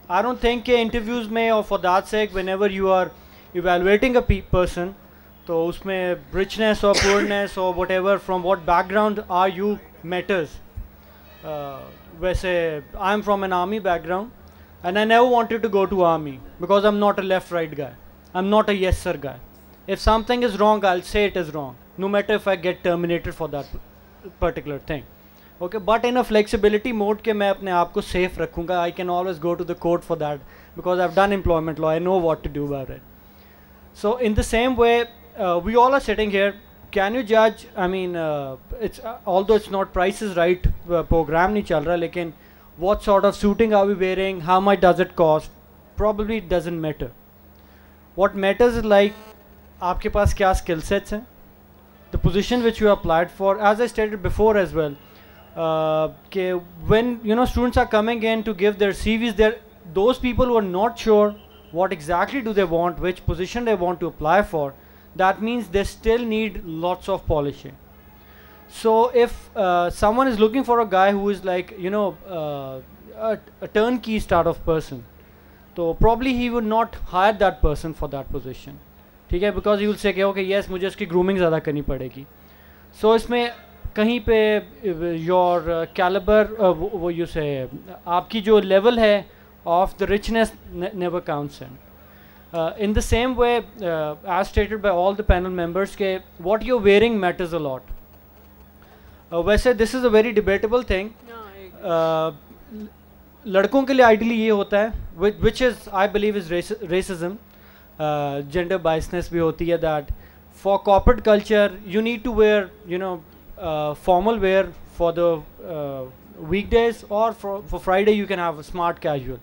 I don't think کہ انٹرویوز میں اور for that sake whenever you are evaluating a person, تو اس میں richness or poorness or whatever from what background are you matters. ویسے I am from an army background and I never wanted to go to army because I'm not a left right guy, I'm not a yes sir guy. If something is wrong I'll say it is wrong no matter if I get terminated for that particular thing. Okay, but in a flexibility mode کہ میں اپنے آپ کو safe رکھوں گا. I can always go to the court for that because I've done employment law, I know what to do about it. So in the same way we all are sitting here can you judge, I mean, it's although it's not Price is Right program nahi chal raha, lekin what sort of suiting are we wearing, how much does it cost, probably it doesn't matter. What matters is like aapke paas kya skill sets hain, the position which you applied for. As I stated before as well, when students are coming in to give their CVs, there those people who are not sure what exactly do they want, which position they want to apply for, that means they still need lots of polishing. So if someone is looking for a guy who is like a turnkey sort of person, so probably he would not hire that person for that position, ठीक है, because he will say कि okay yes मुझे इसकी grooming ज़्यादा करनी पड़ेगी. So इसमें कहीं पे your caliber वो you say आपकी जो level है of the richness never counts in. In the same way, as stated by all the panel members, ke what you're wearing matters a lot. वैसे this is a very debatable thing. लड़कों के लिए ideally ये होता है, which is I believe is racism, gender biasness भी होती है, that for corporate culture you need to wear formal wear for the weekdays, or for Friday you can have a smart casual.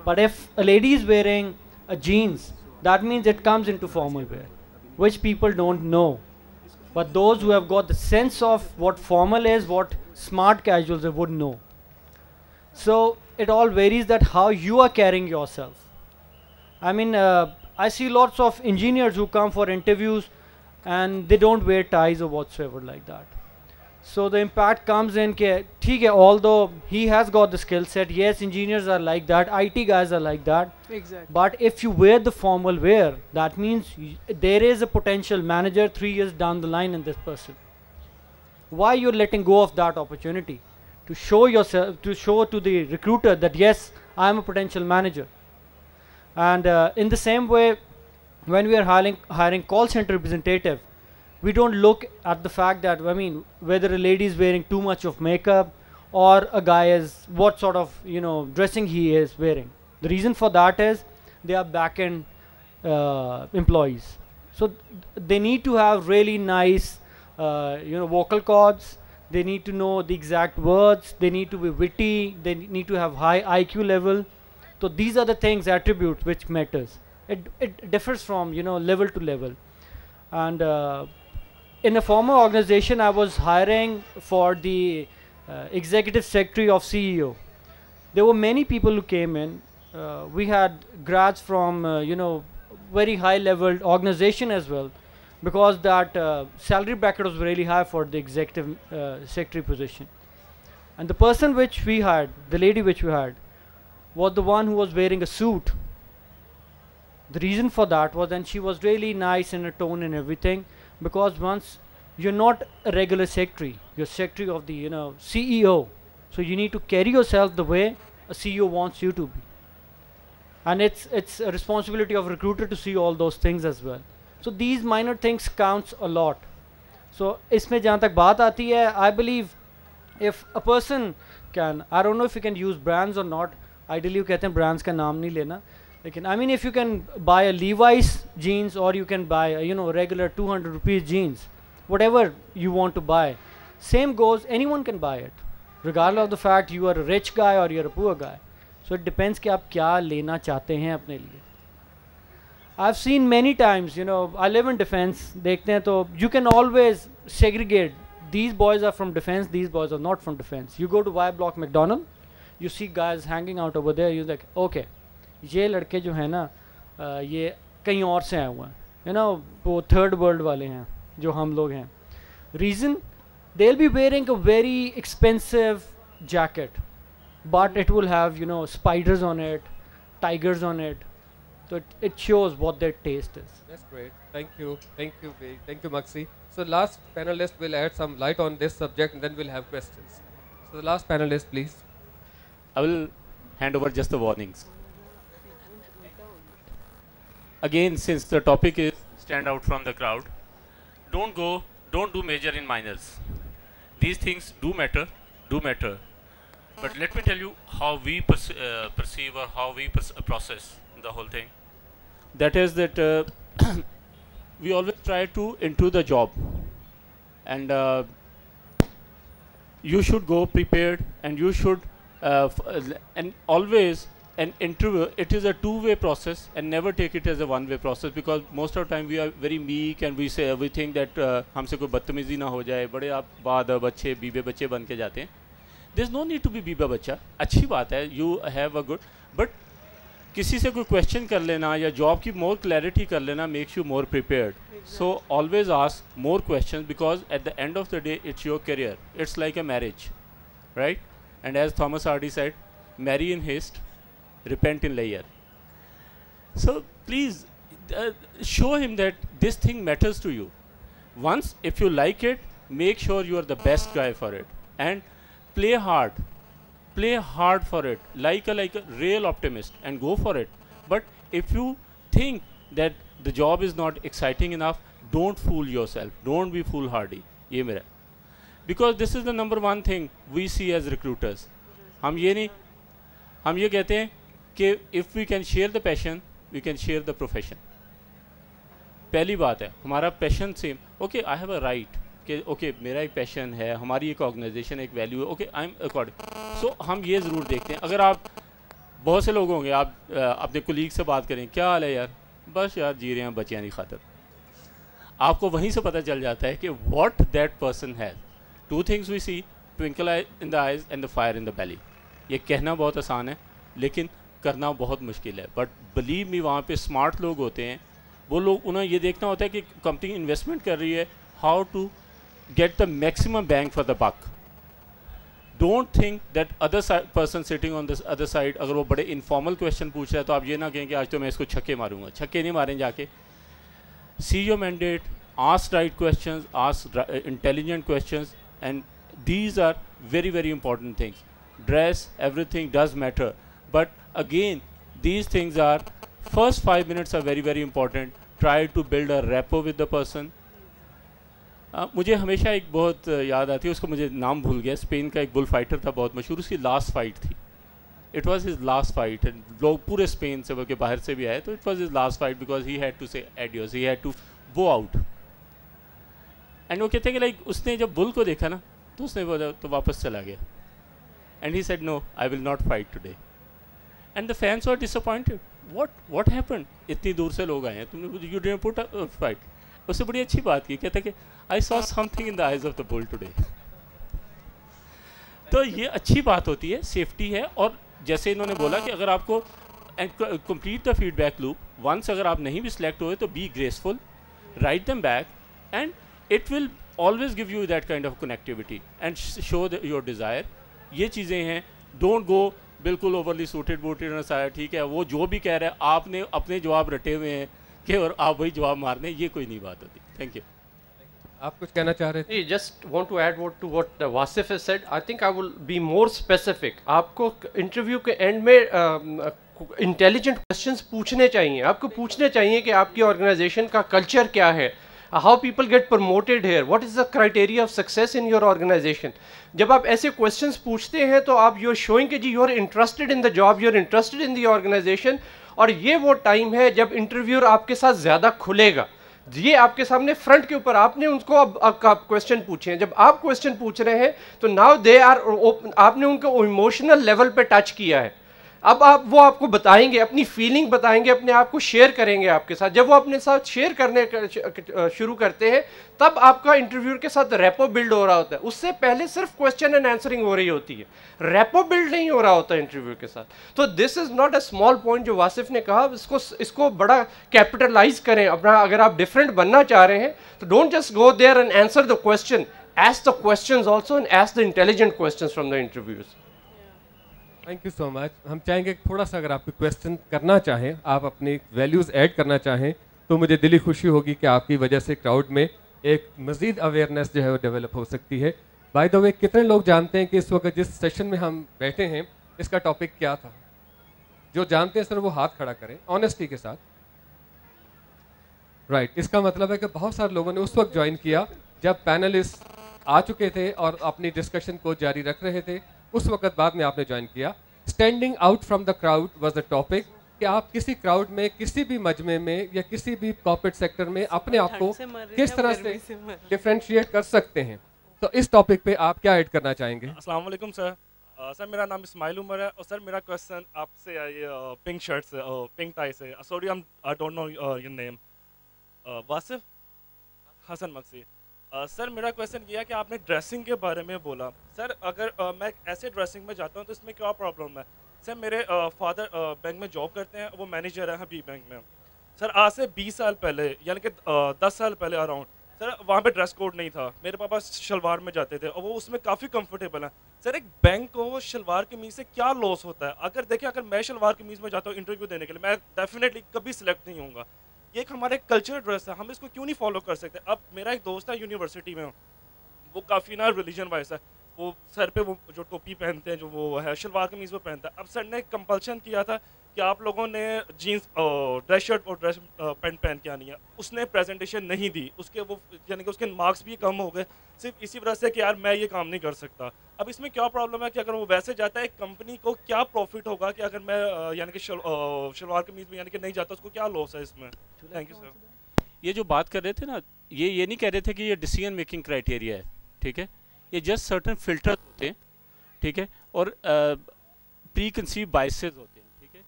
But if a lady is wearing a jeans, that means it comes into formal wear, which people don't know. But those who have got the sense of what formal is, what smart casuals are, would know. So it all varies that how you are carrying yourself. I mean, I see lots of engineers who come for interviews and they don't wear ties or whatsoever like that. So the impact comes in ke, theek hai, although he has got the skill set, yes, engineers are like that, IT guys are like that. Exactly. But if you wear the formal wear, that means there is a potential manager 3 years down the line in this person. Why you're letting go of that opportunity? To show yourself, to show to the recruiter that yes, I am a potential manager. And in the same way, when we are hiring call center representative, we don't look at the fact that, I mean, whether a lady is wearing too much of makeup or a guy is, what sort of, dressing he is wearing. The reason for that is they are back-end employees. So they need to have really nice, vocal cords. They need to know the exact words. They need to be witty. They need to have high IQ level. So these are the things, attributes which matters. It differs from, level to level. And in a former organization, I was hiring for the executive secretary of CEO. There were many people who came in. We had grads from, very high level organization as well, because that salary bracket was really high for the executive secretary position. And the person which we hired, the lady which we hired, was the one who was wearing a suit. The reason for that was, and she was really nice in her tone and everything, because once you're not a regular secretary, you're secretary of the CEO, so you need to carry yourself the way a CEO wants you to be. And it's a responsibility of recruiter to see all those things as well. So these minor things counts a lot. So इसमें जहाँ तक बात आती है, I believe if a person can, I don't know if you can use brands or not. Ideally, you कहते हैं brands का नाम नहीं लेना. लेकिन I mean, if you can buy a Levi's jeans, or you can buy a, regular 200 rupees jeans, whatever you want to buy, same goes, anyone can buy it, regardless of the fact you are a rich guy or you're a poor guy. So it depends कि आप क्या लेना चाहते हैं अपने लिए. I've seen many times, I live in defense, देखते हैं तो you can always segregate. These boys are from defense, these boys are not from defense. You go to Y Block McDonald, you see guys hanging out over there, you're like, okay, ये लड़के जो हैं ना, ये कहीं और से आए हुए हैं, वो third world वाले हैं, जो हम लोग हैं. Reason, they'll be wearing a very expensive jacket, but it will have, spiders on it, tigers on it. So it shows what their taste is. That's great. Thank you. Thank you, Vij. Thank you, Maxi. So last panelist will add some light on this subject, and then we'll have questions. So the last panelist, please. I will hand over just the warnings. Again, since the topic is stand out from the crowd, don't do major in minors. These things do matter. But let me tell you how we perceive or how we process the whole thing. That is that we always try to into the job and you should go prepared, and you should and always an interview, it is a two-way process, and never take it as a one-way process, because most of the time we are very meek and we say everything that हमसे कोई बदतमीजी ना हो जाए, बड़े आप बाद बच्चे बीबे बच्चे बन के जाते हैं. There's no need to be Biba बच्चा, अच्छी बात है, you have a good, but किसी से कोई क्वेश्चन कर लेना या जॉब की मोर क्लैरिटी कर लेना makes you more prepared. So always ask more questions, because at the end of the day it's your career. It's like a marriage, right? And as Thomas Hardy said, marry in haste, repent in layer. So please show him that this thing matters to you. Once, if you like it, make sure you are the best guy for it, and play hard for it, like a real optimist, and go for it. But if you think that the job is not exciting enough, don't fool yourself, don't be foolhardy. Ye mera, because this is the number one thing we see as recruiters. हम ये कहते हैं कि if we can share the passion, we can share the profession. पहली बात है, हमारा passion same, okay I have a right कि ओके मेरा एक पैशन है, हमारी एक ऑर्गेनाइजेशन एक वैल्यू है, ओके आई एम अकॉर्डिंग. सो हम ये ज़रूर देखते हैं. अगर आप बहुत से लोग होंगे, आप अपने कोलीग से बात करें, क्या हाल है यार, बस यार जी रहे हैं बच्चियाँ की खातर, आपको वहीं से पता चल जाता है कि what that person has. Two things we see, twinkle in the eyes and the fire in the belly. ये कहना बहुत आसान है, लेकिन करना बहुत मुश्किल है. बट बिलीव मी, वहाँ पे स्मार्ट लोग होते हैं, वो लोग, उन्हें ये देखना होता है कि कंपनी इन्वेस्टमेंट कर रही है, how to get the maximum bang for the buck. Don't think that other person sitting on this other side, अगर वो बड़े इनफॉर्मल क्वेश्चन पूछ रहा है तो आप ये ना कहें कि आज तो मैं इसको छक्के मारूंगा. छक्के नहीं मारें जाके. See your mandate, ask right questions, ask intelligent questions, and these are very, very important things. Dress, everything does matter, but again these things are, first 5 minutes are very, very important. Try to build a rapport with the person. मुझे हमेशा एक बहुत याद आती है, उसको मुझे नाम भूल गया, स्पेन का एक बुल फाइटर था बहुत मशहूर, उसकी लास्ट फाइट थी. It was his last fight, and लोग पूरे स्पेन से बल्कि बाहर से भी आए, तो it was his last fight because he had to say adios, he had to go out. And वो कहते हैं कि लाइक उसने जब बुल को देखा ना, तो उसने बोला तो वापस चला गया. And he said no, I will not fight today. And the fans were disappointed. What happened, इतनी दूर से लोग आए हैं, तुमने you didn't put a fight. उससे बड़ी अच्छी बात की, कहता कि I saw something in the eyes of the bull today. तो ये अच्छी बात होती है, सेफ्टी है. और जैसे इन्होंने बोला कि अगर आपको complete the feedback loop, once अगर आप नहीं भी सिलेक्ट हुए तो be graceful, write them back, and it will always give you that kind of connectivity and show your desire. ये चीज़ें हैं. don't go बिल्कुल overly suited booted और सारा ठीक है, वो जो भी कह रहा है आपने अपने जवाब रटे हुए हैं कि और आप वही जवाब मारने, ये कोई नहीं बात होती. Thank you. आप कुछ कहना चाह रहे थे? Just want to add what Wasif has said. I think I will be more specific. आपको इंटरव्यू के एंड में इंटेलिजेंट क्वेश्चंस पूछने चाहिए. आपको पूछने चाहिए कि आपकी ऑर्गेनाइजेशन का कल्चर क्या है, how people get promoted here, what is the criteria of success in your organization. जब आप ऐसे questions पूछते हैं तो आप you're showing कि जी you're interested in the job, you're interested in the organization. और ये वो टाइम है जब इंटरव्यूअर आपके साथ ज़्यादा खुलेगा. ये आपके सामने फ्रंट के ऊपर आपने उनको अब क्वेश्चन पूछे हैं. जब आप क्वेश्चन पूछ रहे हैं तो नाउ दे आर, आपने उनको इमोशनल लेवल पे टच किया है. अब वो आपको बताएंगे, अपनी फीलिंग बताएंगे, अपने आप को शेयर करेंगे आपके साथ. जब वो अपने साथ शेयर करने शुरू करते हैं तब आपका इंटरव्यूअर के साथ रेपो बिल्ड हो रहा होता है. उससे पहले सिर्फ क्वेश्चन एंड आंसरिंग हो रही होती है, रेपो बिल्ड नहीं हो रहा होता इंटरव्यू के साथ. तो this is not a small point जो वासिफ ने कहा, इसको बड़ा कैपिटलाइज करें अपना. अगर आप डिफरेंट बनना चाह रहे हैं तो don't just go there and answer the question, ask the questions also and ask the intelligent questions from the interviews. Thank you so much. हम चाहेंगे थोड़ा सा अगर आपको क्वेश्चन करना चाहें, आप अपनी वैल्यूज़ ऐड करना चाहें, तो मुझे दिली खुशी होगी कि आपकी वजह से क्राउड में एक मज़ीद अवेयरनेस जो है वो डेवलप हो सकती है. बाय द वे, कितने लोग जानते हैं कि इस वक्त जिस सेशन में हम बैठे हैं इसका टॉपिक क्या था? जो जानते हैं सर वो हाथ खड़ा करें ऑनेस्टी के साथ. राइट. इसका मतलब है कि बहुत सारे लोगों ने उस वक्त ज्वाइन किया जब पैनलिस्ट आ चुके थे और अपनी डिस्कशन को जारी रख रहे थे. उस वक्त बाद में आपने ज्वाइन किया. Standing out from the crowd was the topic کہ آپ کسی کراؤڈ میں, کسی بھی مجمع میں یا کسی بھی کارپوریٹ سیکٹر میں اپنے آپ کو کس طرح سے ڈفرینشیٹ کر سکتے ہیں. تو اس ٹاپک پہ آپ کیا ایڈ کرنا چاہیں گے؟ السلام علیکم سر. سر میرا نام اسماعیل عمر ہے, اور سر میرا کویشچن آپ سے پنک شرٹ سے, پنک ٹائی سے, sorry I don't know your name, Wasif Hasan مکسی. سر میرا کویشچن یہ ہے کہ آپ نے ڈریسنگ کے بارے میں بولا. سر اگر میں ایسے ڈریسنگ میں جاتا ہوں تو اس میں کیا پرابلم ہے؟ سر میرے فادر بینک میں جاب کرتے ہیں, وہ مینیجر ہیں حبیب بینک میں. سر آج سے 20 سال پہلے, یعنی کہ 10 سال پہلے اراؤنڈ, سر وہاں پہ ڈریس کوڈ نہیں تھا. میرے پاپا شلوار میں جاتے تھے اور وہ اس میں کافی کمفرٹیبل ہیں. سر ایک بینک کو شلوار قمیض سے کیا لاس ہوتا ہے؟ اگر دیکھیں, اگر میں شلوار قمیض میں جاتا ہوں انٹرویو دینے کے لیے, میں ڈیفینیٹلی کبھی سلیکٹ نہیں ہوں گا. یہ ایک ہمارے کلچر ڈریس ہے, ہم اس کو کیوں نہیں فالو کر سکتے؟ اب میرا ایک دوست ہے یونیورسٹی میں, وہ کافی نا ریلیجن وائز ہے, وہ سر پہ وہ جو ٹوپی پہنتے ہیں, جو وہ ہے شلوار قمیض وہ پہنتا ہے. اب سر نے کمپلشن کیا تھا کہ آپ لوگوں نے جینس ڈریس شرٹ اور ڈریس پینٹ پہن کے آنی ہے. اس نے پریزنٹیشن نہیں دی, اس کے وہ یعنی کہ اس کے مارکس بھی کم ہو گئے صرف اسی وجہ سے کہ یار میں یہ کام نہیں کر سکتا. اب اس میں کیا پرابلم ہے کہ اگر وہ ویسے جاتا ہے, ایک کمپنی کو کیا پروفٹ ہوگا کہ اگر میں یعنی کہ شلوار قمیض میں یعنی کہ نہیں جاتا, اس کو کیا لاس ہے اس میں؟ Thank you sir. یہ جو بات کر رہے تھے نا, یہ نہیں کہہ رہے تھے کہ یہ ڈیسیژن میکنگ کرائٹیریا ہے, ٹھیک ہے, یہ جسٹ سرٹن فلٹر ہوتے ہیں, ٹھیک ہے, اور پری کنسیو بائسز ہوتے ہیں, ٹھیک ہے.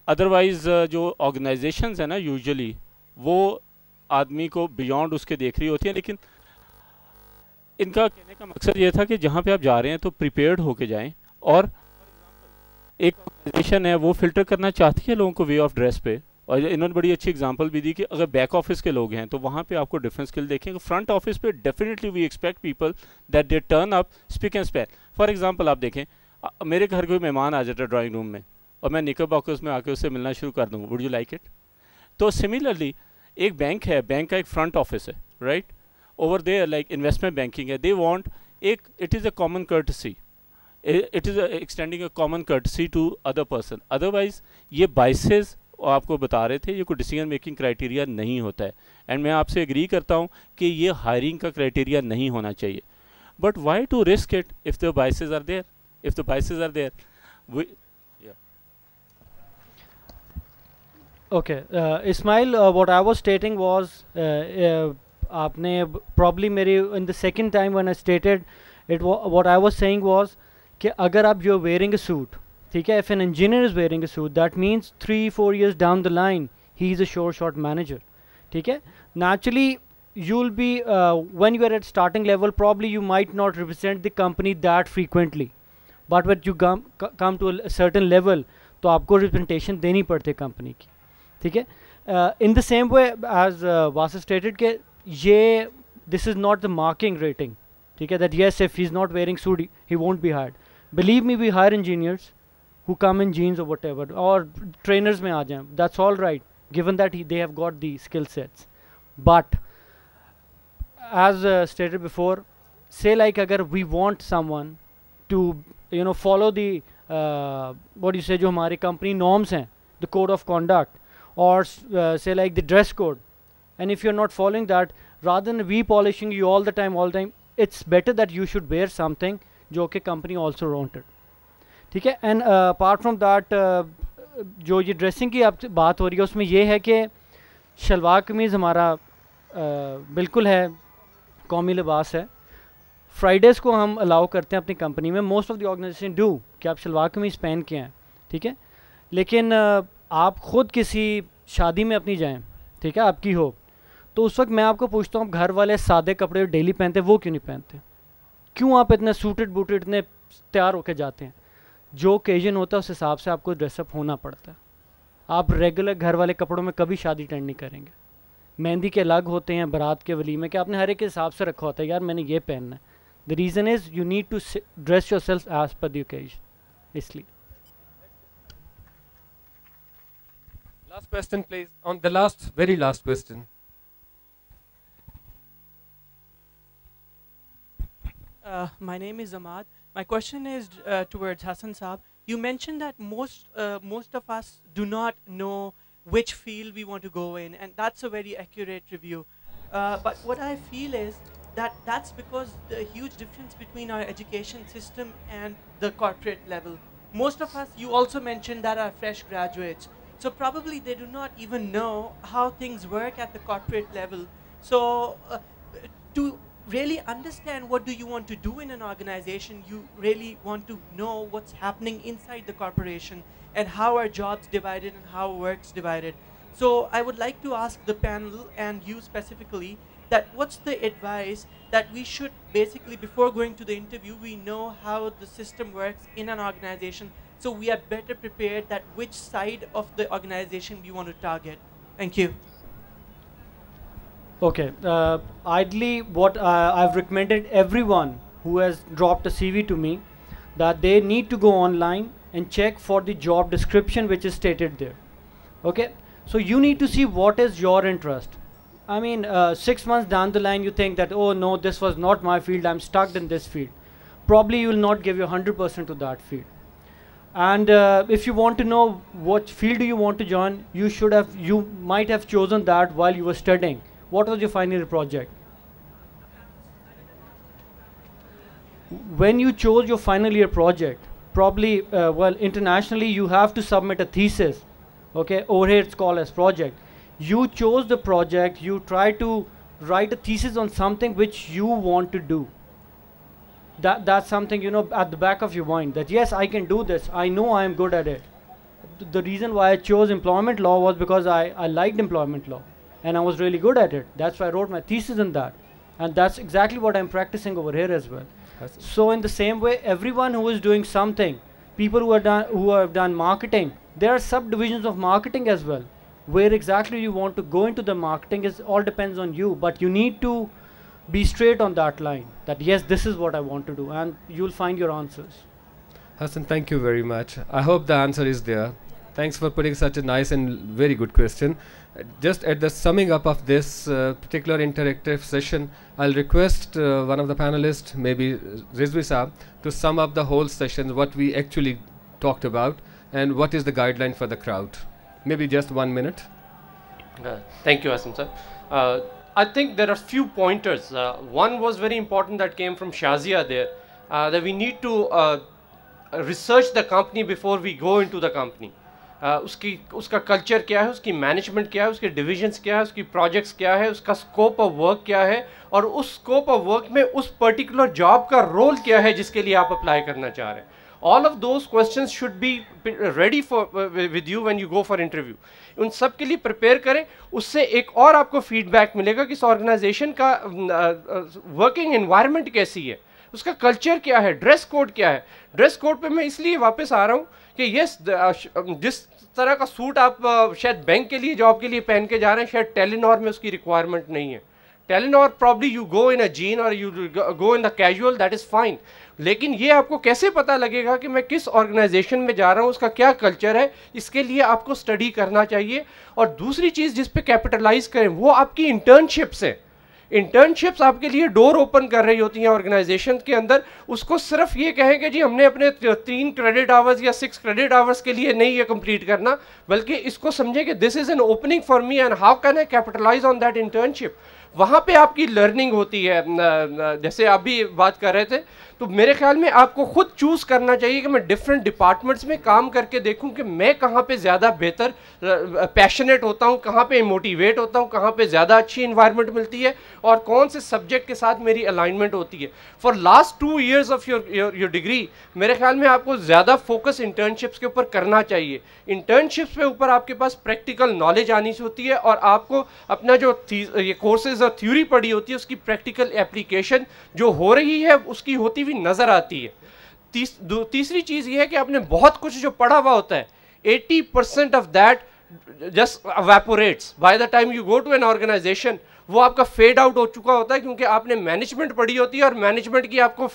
ادروائز جو آرگنائزیشنز ہیں نا یوزلی وہ آدمی کو بیونڈ اس کے دیکھ رہی ہوتی ہیں, لیکن ان کا کہنے کا مقصد یہ تھا کہ جہاں پہ آپ جا رہے ہیں تو پریپیئرڈ ہو کے جائیں. اور ایک آرگنائزیشن ہے وہ فلٹر کرنا چاہتی ہے لوگوں کو وے آف ڈریس پہ, اور انہوں نے بڑی اچھی اگزامپل بھی دی کہ اگر بیک آفس کے لوگ ہیں تو وہاں پہ آپ کو ڈفرنٹ اسکل دیکھیں. فرنٹ آفس پہ definitely we expect people that they turn up speak and speak. For example آپ دیکھیں, میرے گھر کوئی مہمان آ جاتا ہے ڈرائنگ روم میں, اور میں نکر باکس میں آ کے اس سے ملنا شروع کر دوں, وڈ یو لائک اٹ؟ تو سملرلی ایک بینک ہے, بینک کا ایک فرنٹ آفس ہے, right, over there like investment banking ہے, دے وانٹ ایک, it is a common courtesy, it is extending a common courtesy to other person. Otherwise یہ biases آپ کو بتا رہے تھے, یہ کوئی ڈیسیژن میکنگ کرائٹیریا نہیں ہوتا ہے. اینڈ میں آپ سے اگری کرتا ہوں کہ یہ ہائرنگ کا کرائٹیریا نہیں ہونا چاہیے. But why to risk it if the biases are there, if the biases are there. Okay, Ismail, what I was stating was, aapne probably meri in the second time when I stated it, what I was saying was کہ اگر آپ you're wearing a suit, ٹھیک ہے, if an engineer is wearing a suit, that means 3-4 years down the line he is a sure shot manager, ٹھیک ہے. Naturally you'll be when you are at starting level probably you might not represent the company that frequently, but when you come to a certain level تو آپ کو representation دینی پڑتی ہے company کی, ٹھیک ہے. In the same way as was stated کہ یہ this is not the marking rating, ٹھیک ہے, that yes if he is not wearing suit he won't be hired. Believe me we hire engineers who come in jeans اور whatever ایور, اور trainers میں آ جائیں, that's all right given that they have got the skill sets. But as stated before, say like agar we want someone to follow the what you say jo hamari company norms hain, the code of conduct, or say like the dress code, and if you're not following that, rather than repolishing you all the time, it's better that you should wear something jo ki company also wanted, ٹھیک ہے. And apart from that, جو یہ dressing کی آپ بات ہو رہی ہے اس میں یہ ہے کہ شلوار قمیض ہمارا بالکل ہے, قومی لباس ہے. فرائیڈیز کو ہم الاؤ کرتے ہیں اپنی کمپنی میں, most of the organisation do کہ آپ شلوار قمیض پہن کے ہیں, ٹھیک ہے. لیکن آپ خود کسی شادی میں اپنی جائیں, ٹھیک ہے, آپ کی ہو, تو اس وقت میں آپ کو پوچھتا ہوں گھر والے سادے کپڑے ڈیلی پہنتے ہیں, وہ کیوں نہیں پہنتے؟ کیوں آپ اتنے سوٹڈ بوٹڈ اتنے تیار ہو کے جاتے ہیں؟ جو اوکیزن ہوتا ہے اس حساب سے آپ کو ڈریس اپ ہونا پڑتا ہے. آپ ریگولر گھر والے کپڑوں میں کبھی شادی اٹینڈ نہیں کریں گے. مہندی کے الگ ہوتے ہیں, برات کے ولیمے کے, آپ نے ہر ایک کے حساب سے رکھا ہوتا ہے, یار میں نے یہ پہننا ہے. The reason is you need to dress yourself as per the occasion, اس لیے. Last question please, on the very last question. My name is Ahmad. My question is towards Hassan Saab. You mentioned that most of us do not know which field we want to go in, and that's a very accurate review. But what I feel is that that's because the huge difference between our education system and the corporate level. most of us, you also mentioned that are fresh graduates. So probably they do not even know how things work at the corporate level. So to really understand what do you want to do in an organization, you really want to know what's happening inside the corporation and how are jobs divided and how work's divided. So I would like to ask the panel and you specifically that what's the advice that we should basically, before going to the interview, we know how the system works in an organization, so we are better prepared that which side of the organization we want to target. Thank you. Okay, ideally what I've recommended everyone who has dropped a CV to me, that they need to go online and check for the job description which is stated there. Okay, so you need to see what is your interest. I mean, 6 months down the line you think that, oh no, this was not my field, I'm stuck in this field. Probably you will not give your 100% to that field. And if you want to know what field do you want to join, you might have chosen that while you were studying. What was your final year project? When you chose your final year project, probably, well, internationally you have to submit a thesis. Okay, over here it's called as project. You chose the project, you try to write a thesis on something which you want to do. That's something, you know, at the back of your mind, that yes, I can do this, I know I am good at it. The reason why I chose employment law was because I liked employment law and I was really good at it. That's why I wrote my thesis in that, and that's exactly what I'm practicing over here as well. So in the same way, everyone who is doing something, people who have done marketing, there are subdivisions of marketing as well. Where exactly you want to go into the marketing is all depends on you, but you need to be straight on that line, that yes, this is what I want to do, and you'll find your answers. Hassan, thank you very much. I hope the answer is there. Thanks for putting such a nice and very good question. Just at the summing up of this particular interactive session, I'll request one of the panelists, maybe Rizvi Saab, to sum up the whole session, what we actually talked about, and what is the guideline for the crowd. Maybe just 1 minute. Thank you, Hassan sir. I think there are few pointers. One was very important that came from Shazia there, that we need to research the company before we go into the company. उसका culture क्या है, उसकी management क्या है, उसके divisions क्या है, उसकी प्रोजेक्ट्स क्या है, उसका स्कोप ऑफ वर्क क्या है, और उस स्कोप ऑफ वर्क में उस पर्टिकुलर जॉब का रोल क्या है जिसके लिए आप अप्लाई करना चाह रहे हैं. All of those questions should be ready for with you when you go for interview. उन सब के लिए प्रिपेयर करें. उससे एक और आपको फीडबैक मिलेगा कि इस ऑर्गेनाइजेशन का वर्किंग एनवायरनमेंट कैसी है, उसका कल्चर क्या है, ड्रेस कोड क्या है. ड्रेस कोड पे मैं इसलिए वापस आ रहा हूँ कि यस, जिस तरह का सूट आप शायद बैंक के लिए जॉब के लिए पहन के जा रहे हैं, शायद टेलीनॉर में उसकी रिक्वायरमेंट नहीं है. Telenor probably you go in a jean और you go in the casual, that is fine. लेकिन ये आपको कैसे पता लगेगा कि मैं किस ऑर्गेनाइजेशन में जा रहा हूँ, उसका क्या कल्चर है, इसके लिए आपको स्टडी करना चाहिए. और दूसरी चीज़ जिस पे कैपिटलाइज करें वो आपकी इंटर्नशिप्स है. इंटर्नशिप्स आपके लिए डोर ओपन कर रही होती हैं ऑर्गेनाइजेशन के अंदर. उसको सिर्फ ये कहें कि जी हमने अपने 3 क्रेडिट आवर्स या 6 क्रेडिट आवर्स के लिए नहीं ये कंप्लीट करना, बल्कि इसको समझें कि this is an opening for me and how can I capitalise on that internship. वहाँ पे आपकी लर्निंग होती है. जैसे आप भी बात कर रहे थे, तो मेरे ख्याल में आपको खुद चूज़ करना चाहिए कि मैं डिफरेंट डिपार्टमेंट्स में काम करके देखूं कि मैं कहाँ पे ज़्यादा बेहतर पैशनेट होता हूँ, कहाँ पे मोटिवेट होता हूँ, कहाँ पे ज़्यादा अच्छी इन्वायरमेंट मिलती है और कौन से सब्जेक्ट के साथ मेरी अलाइनमेंट होती है. For last 2 years of your degree ये ख्याल में आपको ज़्यादा फोकस इंटर्नशिप्स के ऊपर करना चाहिए. इंटर्नशिप्स के ऊपर आपके पास प्रैक्टिकल नॉलेज आनी होती है और आपको अपना जो ये कोर्सेज और थ्योरी पढ़ी होती है उसकी प्रैक्टिकल एप्लीकेशन जो हो रही है उसकी होती हुई नज़र आती है. तीसरी चीज़ ये है कि आपने बहुत कुछ जो पढ़ा हुआ होता है, 80% of that just evaporates by the time you go to an organization. वो आपका फेड आउट हो चुका होता है क्योंकि आपने मैनेजमेंट पढ़ी होती है और मैनेजमेंट की आपको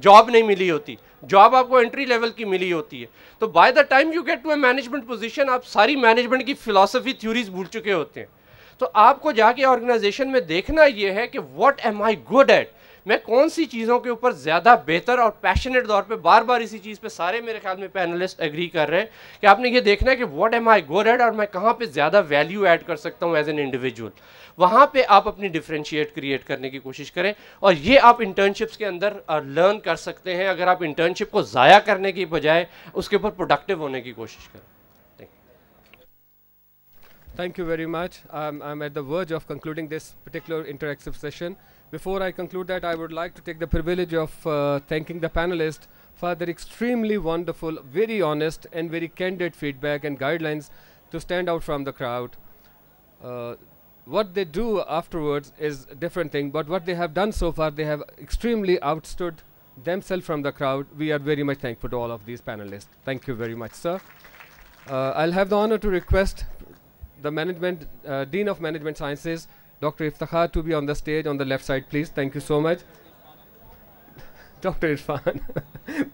जॉब नहीं मिली होती, जॉब आपको एंट्री लेवल की मिली होती है. तो by the time you get to a management position आप सारी मैनेजमेंट की फिलॉसफी थ्योरीज भूल चुके होते हैं. तो आपको जाके ऑर्गेनाइजेशन में देखना ये है कि what am I good at, میں کون سی چیزوں کے اوپر زیادہ بہتر اور پیشنیٹ طور پہ بار بار اسی چیز پہ سارے میرے خیال میں پینلسٹ ایگری کر رہے ہیں کہ آپ نے یہ دیکھنا ہے کہ what am I good at اور میں کہاں پہ زیادہ ویلیو ایڈ کر سکتا ہوں ایز این انڈیویجول. وہاں پہ آپ اپنی ڈفرینشیٹ کریٹ کرنے کی کوشش کریں, اور یہ آپ انٹرنشپس کے اندر لرن کر سکتے ہیں اگر آپ انٹرنشپ کو ضائع کرنے کی بجائے اس کے اوپر پروڈکٹیو ہونے کی کوشش کریں. Thank you very much. I'm at the verge of concluding this particular interactive session. Before I conclude that, I would like to take the privilege of thanking the panelists for their extremely wonderful, very honest and very candid feedback and guidelines to stand out from the crowd. What they do afterwards is a different thing, but what they have done so far, they have extremely outstood themselves from the crowd. We are very much thankful to all of these panelists. Thank you very much, sir. I'll have the honor to request the Dean of Management Sciences, Dr. Iftikhar, to be on the stage on the left side, please. Thank you so much. Dr. Irfan.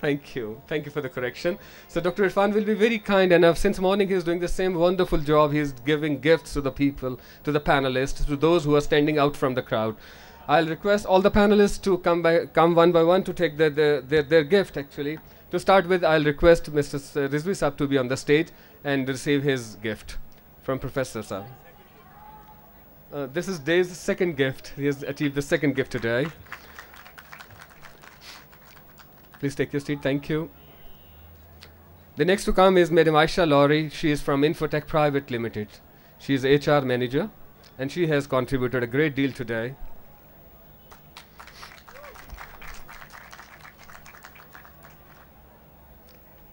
Thank you. Thank you for the correction. So Dr. Irfan will be very kind enough. Since morning he is doing the same wonderful job. He is giving gifts to the people, to the panelists, to those who are standing out from the crowd. I'll request all the panelists to come one by one to take their gift actually. To start with, I'll request Mr. Rizvi Saab to be on the stage and receive his gift from Professor Saab. This is Dave's second gift. He has achieved the second gift today. Please take your seat. Thank you. The next to come is Madam Aisha Lawry. She is from Infotech Private Limited. She is HR manager and she has contributed a great deal today.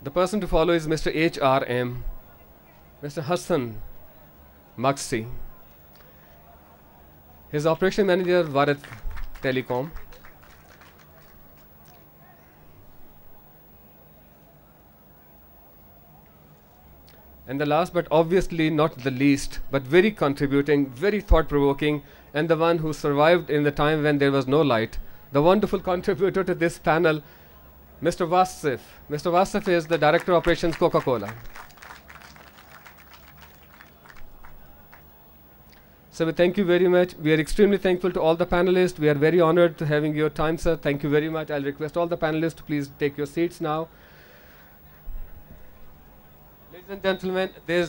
The person to follow is Mr. HRM, Mr. Hassan Maksi. His operation manager, Bharat Telecom. And the last but obviously not the least, but very contributing, very thought-provoking, and the one who survived in the time when there was no light, the wonderful contributor to this panel, Mr. Wasif. Mr. Wasif is the Director of Operations, Coca-Cola. So we thank you very much. We are extremely thankful to all the panelists. We are very honored to having your time, sir. Thank you very much. I'll request all the panelists to please take your seats now. Ladies and gentlemen, there's